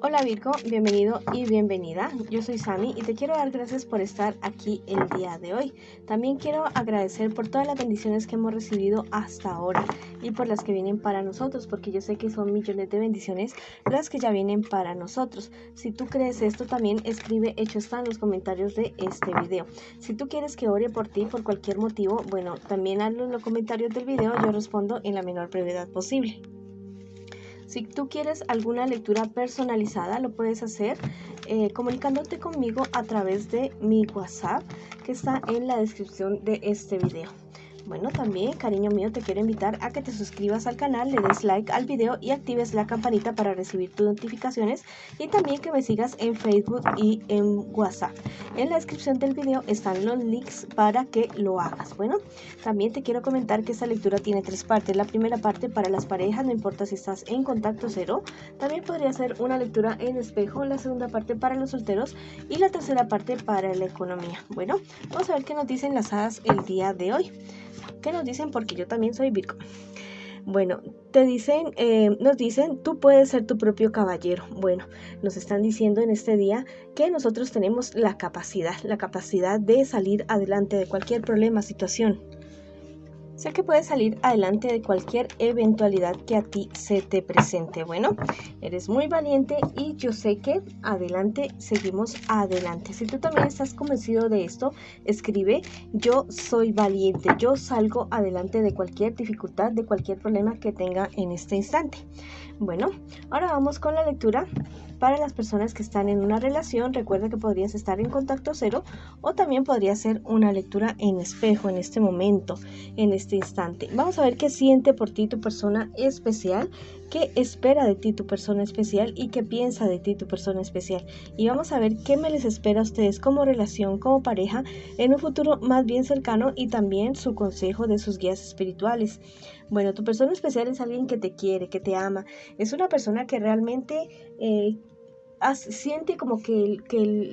Hola Virgo, bienvenido y bienvenida. Yo soy Sami y te quiero dar gracias por estar aquí el día de hoy. También quiero agradecer por todas las bendiciones que hemos recibido hasta ahora y por las que vienen para nosotros, porque yo sé que son millones de bendiciones las que ya vienen para nosotros. Si tú crees esto, también escribe hecho está en los comentarios de este video. Si tú quieres que ore por ti por cualquier motivo, bueno, también hazlo en los comentarios del video, yo respondo en la menor brevedad posible. Si tú quieres alguna lectura personalizada, lo puedes hacer comunicándote conmigo a través de mi WhatsApp, que está en la descripción de este video. Bueno, también, cariño mío, te quiero invitar a que te suscribas al canal, le des like al video y actives la campanita para recibir tus notificaciones, y también que me sigas en Facebook y en WhatsApp. En la descripción del video están los links para que lo hagas. Bueno, también te quiero comentar que esta lectura tiene 3 partes. La primera parte para las parejas, no importa si estás en contacto cero. También podría ser una lectura en espejo. La segunda parte para los solteros y la tercera parte para la economía. Bueno, vamos a ver qué nos dicen las hadas el día de hoy. ¿Qué nos dicen? Porque yo también soy Virgo. Bueno, nos dicen, tú puedes ser tu propio caballero. Bueno, nos están diciendo en este día que nosotros tenemos la capacidad de salir adelante de cualquier problema, situación. Sé que puedes salir adelante de cualquier eventualidad que a ti se te presente. Bueno, eres muy valiente y yo sé que adelante, seguimos adelante. Si tú también estás convencido de esto, escribe: yo soy valiente, yo salgo adelante de cualquier dificultad, de cualquier problema que tenga en este instante. Bueno, ahora vamos con la lectura para las personas que están en una relación. Recuerda que podrías estar en contacto cero o también podría ser una lectura en espejo en este momento, en este instante. Vamos a ver qué siente por ti tu persona especial, qué espera de ti tu persona especial y qué piensa de ti tu persona especial. Y vamos a ver qué me les espera a ustedes como relación, como pareja, en un futuro más bien cercano, y también su consejo de sus guías espirituales. Bueno, tu persona especial es alguien que te quiere, que te ama. Es una persona que realmente siente como que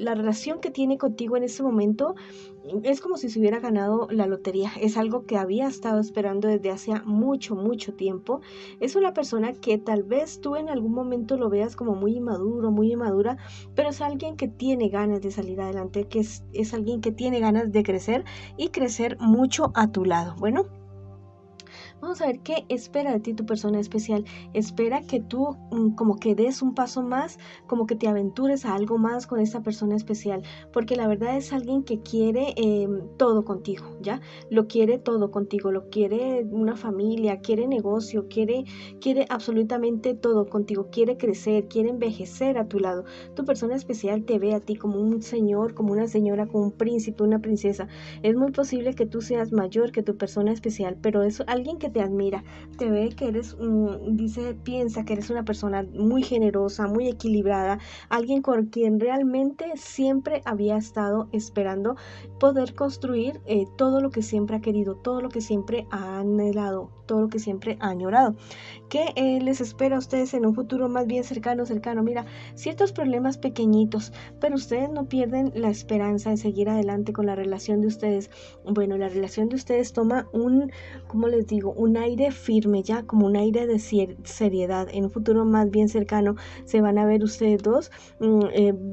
la relación que tiene contigo en este momento es como si se hubiera ganado la lotería. Es algo que había estado esperando desde hace mucho, mucho tiempo. Es una persona que tal vez tú en algún momento lo veas como muy inmaduro, muy inmadura, pero es alguien que tiene ganas de salir adelante, que es alguien que tiene ganas de crecer y crecer mucho a tu lado. Bueno, vamos a ver qué espera de ti tu persona especial. Espera que tú como que des un paso más, como que te aventures a algo más con esta persona especial, porque la verdad es alguien que quiere todo contigo, ¿ya? Lo quiere todo contigo, lo quiere una familia, quiere negocio, quiere absolutamente todo contigo, quiere crecer, quiere envejecer a tu lado. Tu persona especial te ve a ti como un señor, como una señora, como un príncipe, una princesa. Es muy posible que tú seas mayor que tu persona especial, pero es alguien que te admira, te ve que eres, piensa que eres una persona muy generosa, muy equilibrada, alguien con quien realmente siempre había estado esperando poder construir todo lo que siempre ha querido, todo lo que siempre ha anhelado, todo lo que siempre ha añorado. ¿Qué les espera a ustedes en un futuro más bien cercano? Mira, ciertos problemas pequeñitos, pero ustedes no pierden la esperanza en seguir adelante con la relación de ustedes. Bueno, la relación de ustedes toma ¿cómo les digo? Un aire firme, ya como un aire de seriedad. En un futuro más bien cercano se van a ver ustedes dos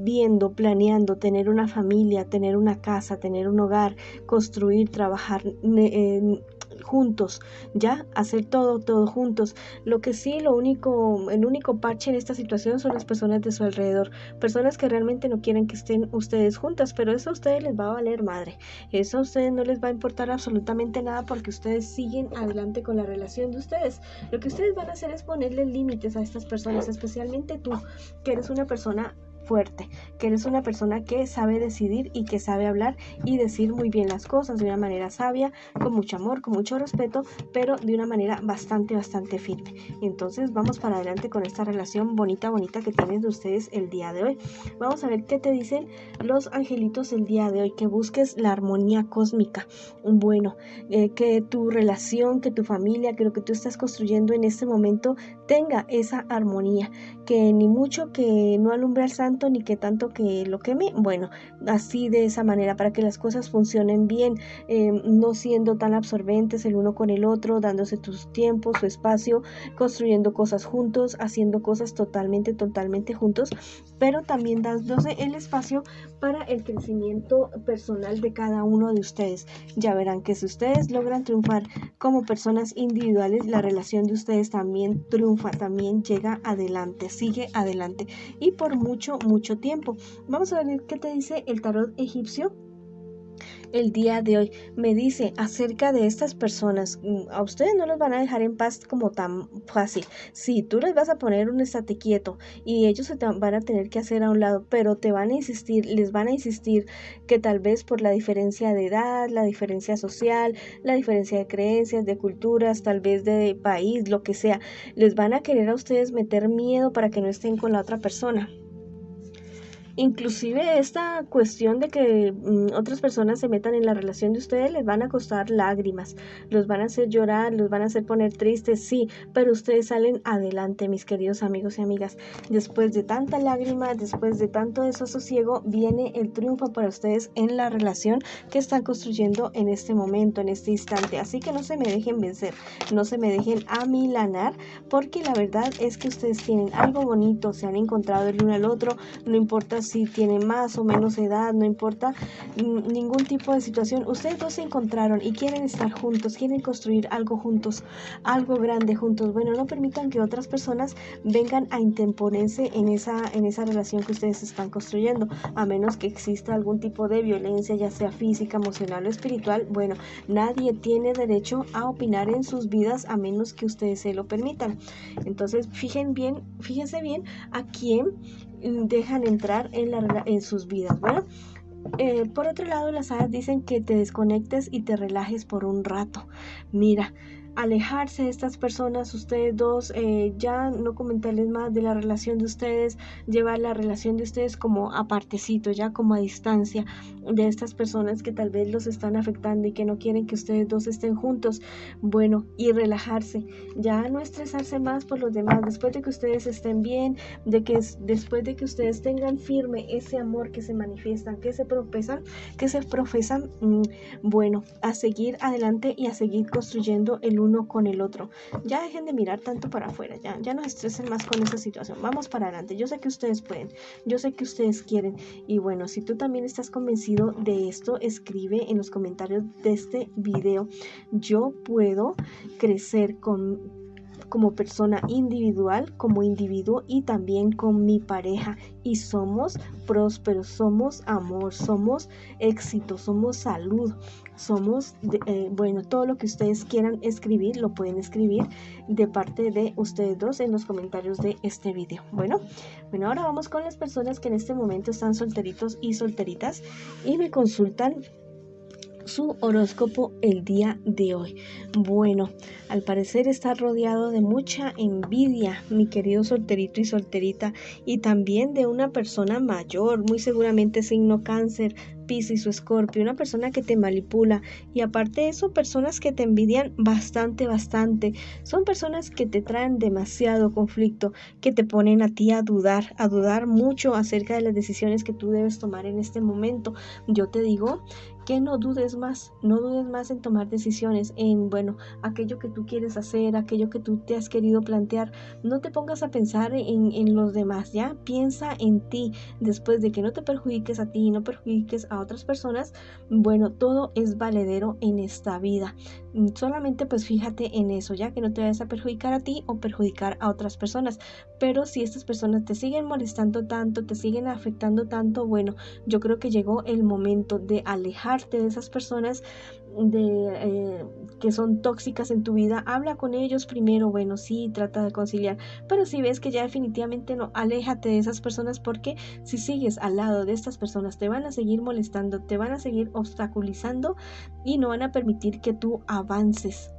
viendo, planeando tener una familia, tener una casa, tener un hogar, construir, trabajar juntos, ya, hacer todo juntos. Lo que sí, el único parche en esta situación son las personas de su alrededor, personas que realmente no quieren que estén ustedes juntas, pero eso a ustedes les va a valer madre, eso a ustedes no les va a importar absolutamente nada, porque ustedes siguen adelante con la relación de ustedes. Lo que ustedes van a hacer es ponerle límites a estas personas, especialmente tú, que eres una persona fuerte, que eres una persona que sabe decidir y que sabe hablar y decir muy bien las cosas de una manera sabia, con mucho amor, con mucho respeto, pero de una manera bastante firme. Entonces vamos para adelante con esta relación bonita que tienen de ustedes el día de hoy. Vamos a ver qué te dicen los angelitos el día de hoy. Que busques la armonía cósmica. Bueno, que tu relación, que tu familia, que lo que tú estás construyendo en este momento tenga esa armonía, que ni mucho que no alumbra el santo tanto ni qué tanto que lo queme. Bueno, así de esa manera, para que las cosas funcionen bien, no siendo tan absorbentes el uno con el otro, dándose tus tiempos, su espacio, construyendo cosas juntos, haciendo cosas totalmente juntos, pero también dándose el espacio para el crecimiento personal de cada uno de ustedes. Ya verán que si ustedes logran triunfar como personas individuales, la relación de ustedes también triunfa, también llega adelante, sigue adelante y por mucho tiempo. Vamos a ver qué te dice el tarot egipcio. El día de hoy me dice acerca de estas personas, a ustedes no los van a dejar en paz como tan fácil. Sí, tú les vas a poner un estate quieto y ellos se van a tener que hacer a un lado, pero te van a insistir, les van a insistir que tal vez por la diferencia de edad, la diferencia social, la diferencia de creencias, de culturas, tal vez de país, lo que sea, les van a querer a ustedes meter miedo para que no estén con la otra persona. Inclusive esta cuestión de que otras personas se metan en la relación de ustedes les van a costar lágrimas, los van a hacer llorar, los van a hacer poner tristes, sí, pero ustedes salen adelante, mis queridos amigos y amigas. Después de tanta lágrima, después de tanto desasosiego, viene el triunfo para ustedes en la relación que están construyendo en este momento, en este instante. Así que no se me dejen vencer, no se me dejen amilanar, porque la verdad es que ustedes tienen algo bonito, se han encontrado el uno al otro, no importa si tienen más o menos edad, no importa ningún tipo de situación, ustedes dos se encontraron y quieren estar juntos, quieren construir algo juntos, algo grande juntos. Bueno, no permitan que otras personas vengan a interponerse en esa relación que ustedes están construyendo, a menos que exista algún tipo de violencia, ya sea física, emocional o espiritual. Bueno, nadie tiene derecho a opinar en sus vidas a menos que ustedes se lo permitan. Entonces, fíjense bien a quién dejan entrar en sus vidas. Bueno, por otro lado, las hadas dicen que te desconectes y te relajes por un rato. Mira, alejarse de estas personas, ustedes dos, ya no comentarles más de la relación de ustedes, llevar la relación de ustedes como apartecito, ya como a distancia de estas personas que tal vez los están afectando y que no quieren que ustedes dos estén juntos. Bueno, y relajarse, ya no estresarse más por los demás, después de que ustedes estén bien, después de que ustedes tengan firme ese amor que se manifiestan, que se profesan, bueno, a seguir adelante y a seguir construyendo el uno con el otro. Ya dejen de mirar tanto para afuera, ya no estresen más con esa situación, vamos para adelante. Yo sé que ustedes pueden, yo sé que ustedes quieren, y bueno, si tú también estás convencido de esto, escribe en los comentarios de este video: yo puedo crecer como persona individual, como individuo y también con mi pareja, y somos prósperos, somos amor, somos éxito, somos salud, somos bueno, todo lo que ustedes quieran escribir, lo pueden escribir de parte de ustedes dos en los comentarios de este video. Bueno, ahora vamos con las personas que en este momento están solteritos y solteritas y me consultan su horóscopo el día de hoy. Bueno, al parecer está rodeado de mucha envidia, mi querido solterito y solterita, y también de una persona mayor, muy seguramente signo Cáncer, Piscis o Escorpio, una persona que te manipula, y aparte de eso, personas que te envidian bastante. Son personas que te traen demasiado conflicto, que te ponen a ti a dudar mucho acerca de las decisiones que tú debes tomar en este momento. Yo te digo que no dudes más en tomar decisiones, en aquello que tú quieres hacer, aquello que tú te has querido plantear. No te pongas a pensar en los demás, ya piensa en ti. Después de que no te perjudiques a ti, no perjudiques a otras personas, todo es valedero en esta vida. Solamente pues fíjate en eso, ya que no te vayas a perjudicar a ti o perjudicar a otras personas. Pero si estas personas te siguen molestando tanto, te siguen afectando tanto, yo creo que llegó el momento de alejarte de esas personas que son tóxicas en tu vida. Habla con ellos primero, sí, trata de conciliar, pero si ves que ya definitivamente no, aléjate de esas personas, porque si sigues al lado de estas personas te van a seguir molestando, te van a seguir obstaculizando y no van a permitir que tú avances.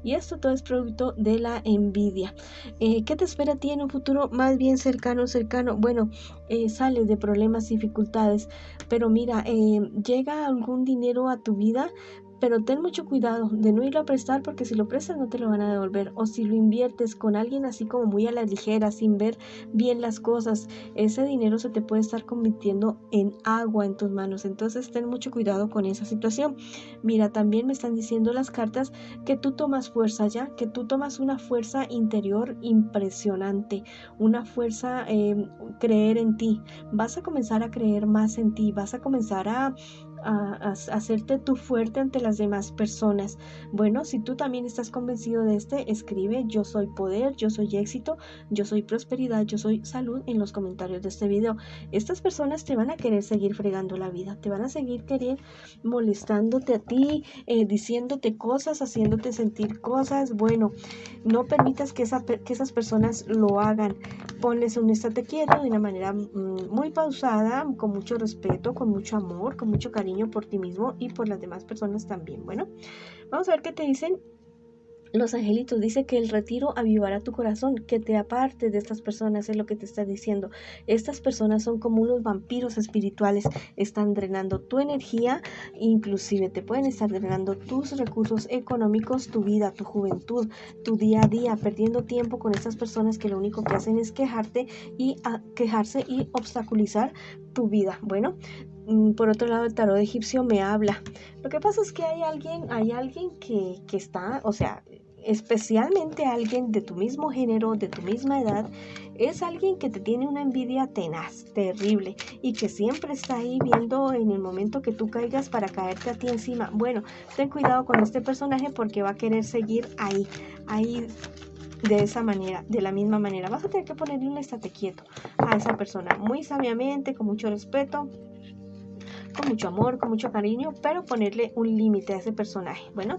Y esto todo es producto de la envidia. ¿Qué te espera a ti en un futuro más bien cercano? Sales de problemas, dificultades, pero mira, llega algún dinero a tu vida, pero ten mucho cuidado de no irlo a prestar, porque si lo prestas no te lo van a devolver, o si lo inviertes con alguien así como muy a la ligera, sin ver bien las cosas, ese dinero se te puede estar convirtiendo en agua en tus manos. Entonces ten mucho cuidado con esa situación. Mira, también me están diciendo las cartas que tú tomas fuerza ya, que tú tomas una fuerza interior impresionante, una fuerza, creer en ti. Vas a comenzar a creer más en ti, vas a comenzar a hacerte tú fuerte ante las demás personas. Bueno, si tú también estás convencido de escribe yo soy poder, yo soy éxito, yo soy prosperidad, yo soy salud en los comentarios de este video. Estas personas te van a querer seguir fregando la vida, te van a seguir molestándote a ti, diciéndote cosas, haciéndote sentir cosas. Bueno, no permitas que esas personas lo hagan. Ponles un estate quieto de una manera muy pausada, con mucho respeto, con mucho amor, con mucho cariño por ti mismo y por las demás personas también. Bueno, vamos a ver qué te dicen los angelitos. Dice que el retiro avivará tu corazón, que te apartes de estas personas, es lo que te está diciendo. Estas personas son como unos vampiros espirituales, están drenando tu energía, inclusive te pueden estar drenando tus recursos económicos, tu vida, tu juventud, tu día a día, perdiendo tiempo con estas personas que lo único que hacen es quejarse y obstaculizar tu vida. Bueno, por otro lado, el tarot egipcio me habla. Lo que pasa es que hay alguien que está, o sea, especialmente alguien de tu mismo género, de tu misma edad, es alguien que te tiene una envidia tenaz, terrible, y que siempre está ahí viendo en el momento que tú caigas para caerte a ti encima. Bueno, ten cuidado con este personaje porque va a querer seguir ahí de esa manera, de la misma manera. Vas a tener que ponerle un estate quieto a esa persona, muy sabiamente, con mucho respeto, con mucho amor, con mucho cariño, pero ponerle un límite a ese personaje. Bueno,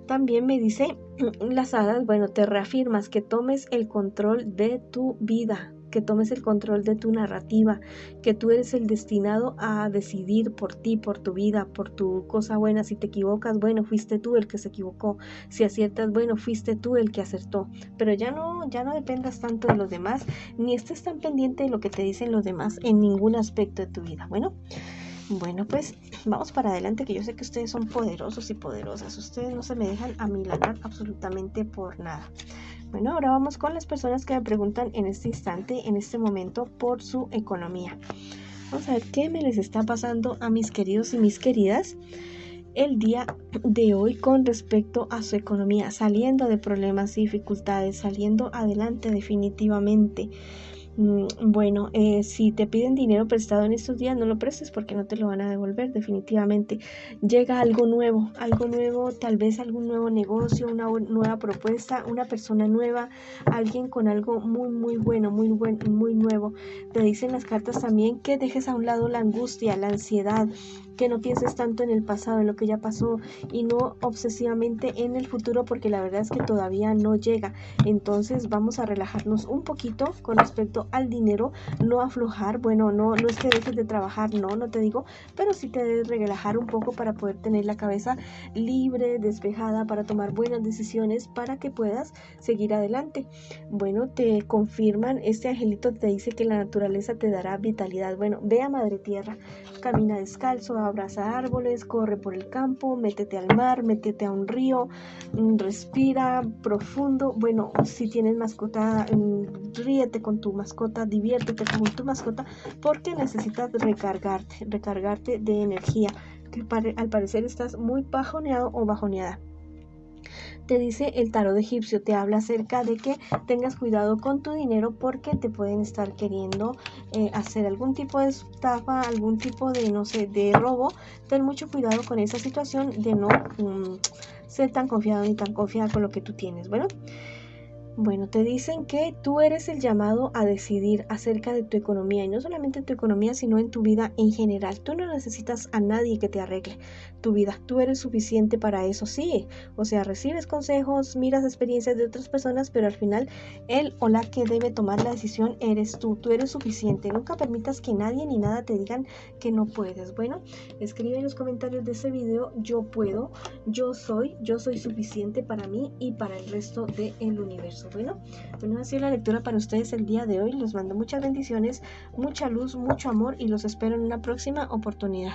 también me dice las hadas, bueno, te reafirmas que tomes el control de tu vida, que tomes el control de tu narrativa, que tú eres el destinado a decidir por ti, por tu vida, por tu cosa buena. Si te equivocas, bueno, fuiste tú el que se equivocó. Si aciertas, bueno, fuiste tú el que acertó. Pero ya no dependas tanto de los demás, ni estés tan pendiente de lo que te dicen los demás en ningún aspecto de tu vida. Bueno, pues vamos para adelante, que yo sé que ustedes son poderosos y poderosas. Ustedes no se me dejan amilanar absolutamente por nada. Bueno, ahora vamos con las personas que me preguntan en este instante, en este momento, por su economía. Vamos a ver qué me les está pasando a mis queridos y mis queridas el día de hoy con respecto a su economía, saliendo de problemas y dificultades, saliendo adelante definitivamente. Bueno, si te piden dinero prestado en estos días, no lo prestes porque no te lo van a devolver definitivamente. Llega algo nuevo, tal vez algún nuevo negocio, una nueva propuesta, una persona nueva, alguien con algo muy bueno, muy nuevo. Te dicen las cartas también que dejes a un lado la angustia, la ansiedad, que no pienses tanto en el pasado, en lo que ya pasó, y no obsesivamente en el futuro, porque la verdad es que todavía no llega. Entonces vamos a relajarnos un poquito con respecto al dinero, no aflojar. Bueno, no es que dejes de trabajar, no te digo, pero sí te debes relajar un poco para poder tener la cabeza libre, despejada, para tomar buenas decisiones, para que puedas seguir adelante. Bueno, te confirman, este angelito te dice que la naturaleza te dará vitalidad. Bueno, ve a Madre Tierra, camina descalzo, abraza árboles, corre por el campo, métete al mar, métete a un río, respira profundo. Bueno, si tienes mascota, ríete con tu mascota, diviértete con tu mascota, porque necesitas recargarte de energía, que al parecer estás muy bajoneado o bajoneada. Te dice el tarot egipcio, te habla acerca de que tengas cuidado con tu dinero, porque te pueden estar queriendo hacer algún tipo de estafa, algún tipo de, de robo. Ten mucho cuidado con esa situación de no ser tan confiado ni tan confiada con lo que tú tienes. Bueno, te dicen que tú eres el llamado a decidir acerca de tu economía, y no solamente en tu economía, sino en tu vida en general. Tú no necesitas a nadie que te arregle tu vida, tú eres suficiente para eso. Sí, o sea, recibes consejos, miras experiencias de otras personas, pero al final él o la que debe tomar la decisión eres tú eres suficiente. Nunca permitas que nadie ni nada te digan que no puedes. Bueno, escribe en los comentarios de este video: yo puedo, yo soy suficiente para mí y para el resto del universo. Bueno, ha sido la lectura para ustedes el día de hoy. Les mando muchas bendiciones, mucha luz, mucho amor, y los espero en una próxima oportunidad.